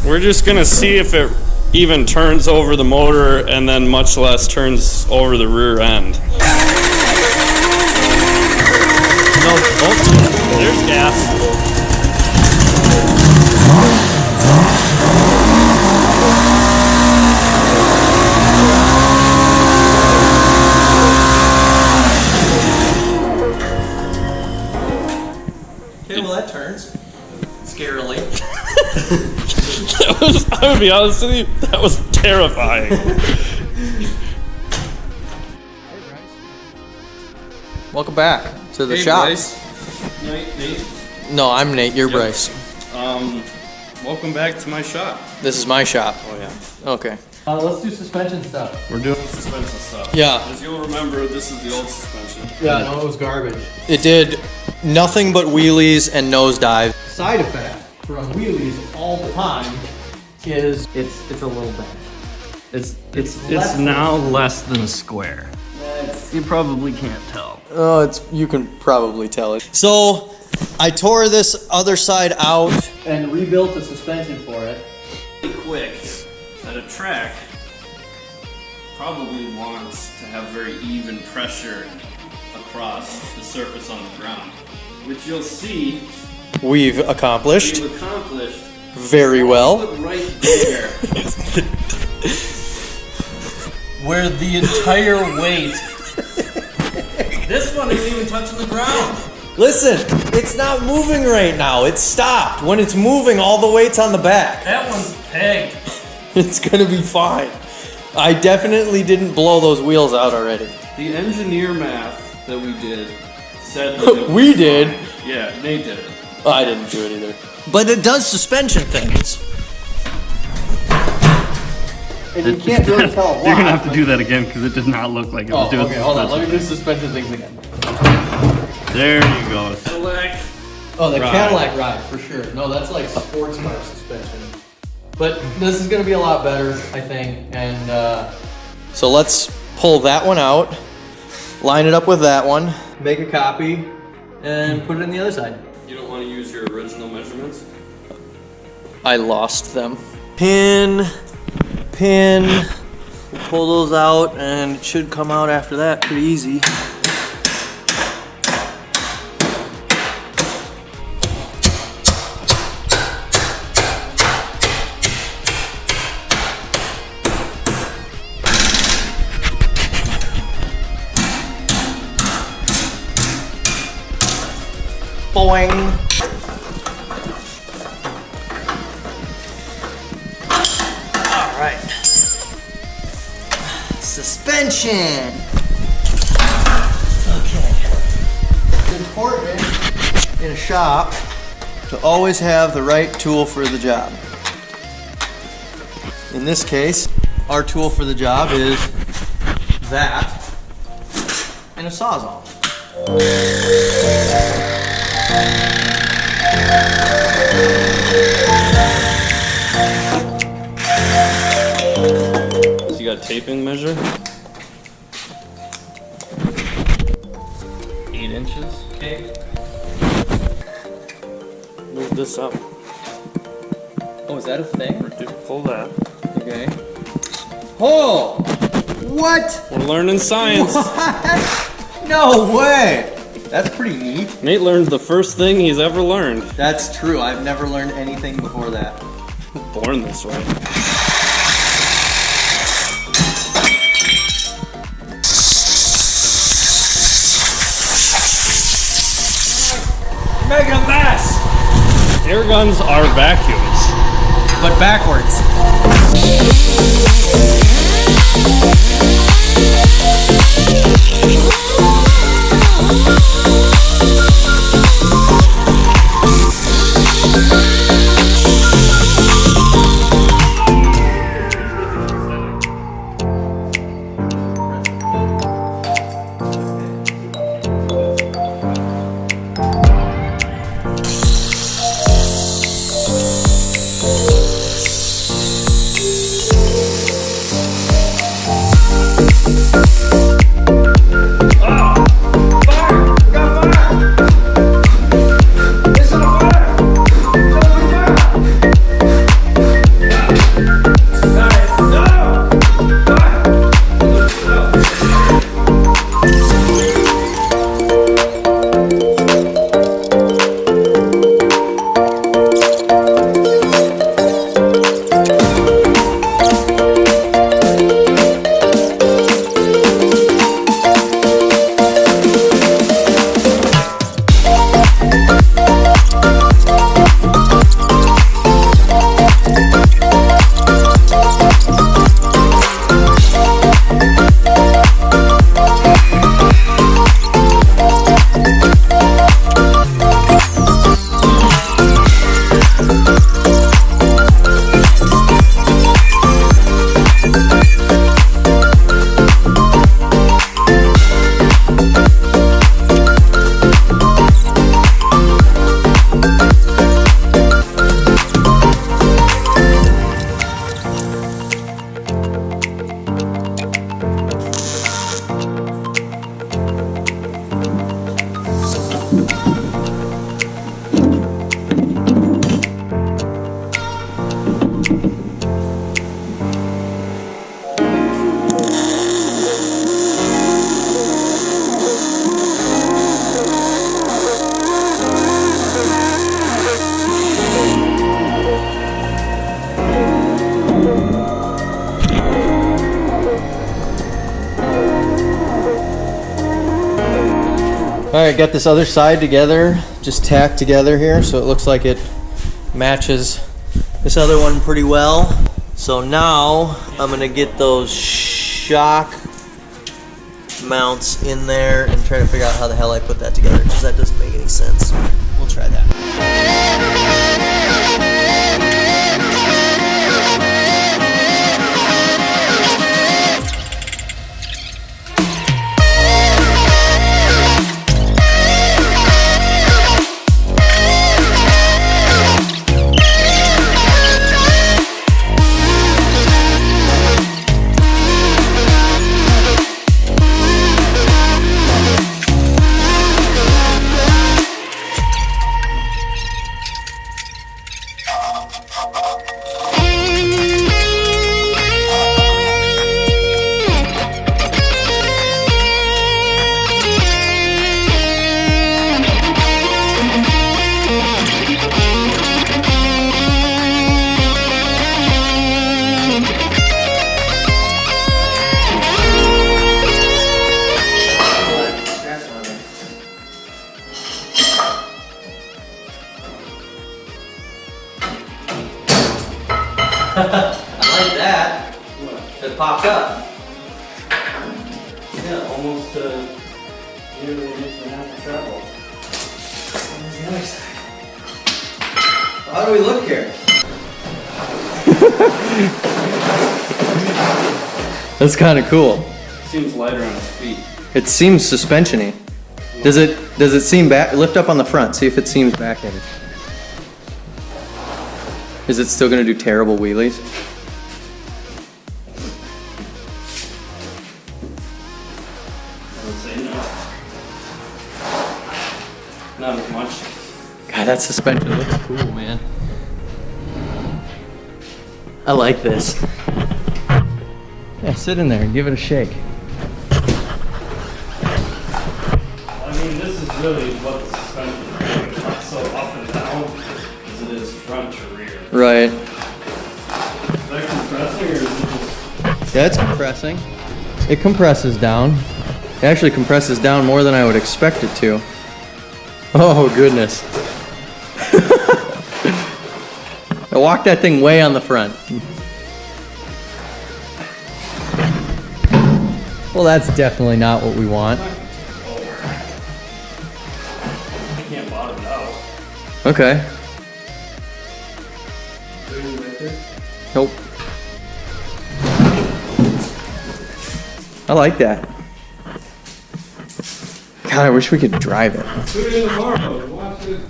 We're just gonna see if it even turns over the motor and then much less turns over the rear end. No, oh, there's gas. Okay, well that turns. Scarily. That was, I'm gonna be honest with you, that was terrifying. Welcome back to the Hey, shop. Bryce. Nate. No, I'm Nate. You're Bryce. Welcome back to my shop. This is my shop. Oh yeah. Okay. Let's do suspension stuff. We're doing suspension stuff. Yeah. As you'll remember, this is the old suspension. Yeah, no, it was garbage. It did nothing but wheelies and nosedive. Side effect from wheelies all the time is it's a little bent. It's now less than a square. You probably can't tell. Oh, you can probably tell it. So, I tore this other side out. And rebuilt the suspension for it. Quick that a track probably wants to have very even pressure across the surface on the ground, which you'll see We've accomplished we've accomplished very well. right there, where the entire weight. This one isn't even touching the ground. Listen, it's not moving right now. It's stopped. When it's moving, all the weight's on the back. That one's pegged. It's gonna be fine. I definitely didn't blow those wheels out already. The engineer math that we did said that it was We did? fine. Yeah, Nate did it. I didn't do it either. But it does suspension things. And you can't really tell a lot. You're gonna have to do that again because it did not look like it was doing. Okay, hold on. Let me do suspension things again. There you go. Select. Oh, the Ride. Cadillac ride, for sure. No, that's like sports car suspension. But this is gonna be a lot better, I think. And So let's pull that one out, line it up with that one. make a copy and put it in the other side. You don't want to use your original measurements? I lost them. Pin. We'll pull those out and it should come out after that pretty easy. Boing. All right. Suspension. Okay. It's important in a shop to always have the right tool for the job. In this case, our tool for the job is that and a Sawzall. So you got a taping measure? 8 inches. Okay. Move this up. Oh, is that a thing? Pull that. Okay. Oh! What? We're learning science. What? No way! That's pretty neat. Nate learned the first thing he's ever learned. That's true. I've never learned anything before that. Born this way. Mega mess! Air guns are vacuums. But backwards. right, got this other side together, just tacked together here, so it looks like it matches this other one pretty well. So now I'm gonna get those shock mounts in there and try to figure out how the hell I put that together, because that doesn't make any sense. We'll try that. I like that. It popped up. Yeah, almost nearly an inch and a half of travel. Where's the other side? How do we look here? That's kind of cool. Seems lighter on its feet. It seems suspension-y. Does it seem back? Lift up on the front. See if it seems back-headed. Is it still going to do terrible wheelies? I would say no. Not as much. God, that suspension looks cool, man. I like this. Yeah, sit in there and give it a shake. I mean, this is really what the suspension is doing. It's not so up and down as it is front to rear. Right. Is that compressing or is it just... Yeah, it's compressing. It compresses down. It actually compresses down more than I would expect it to. Oh, goodness. I walked that thing way on the front. Well, that's definitely not what we want. I can't bottom it out. Okay. Nope. I like that. God, I wish we could drive it. Put it in the bar mode. Watch it.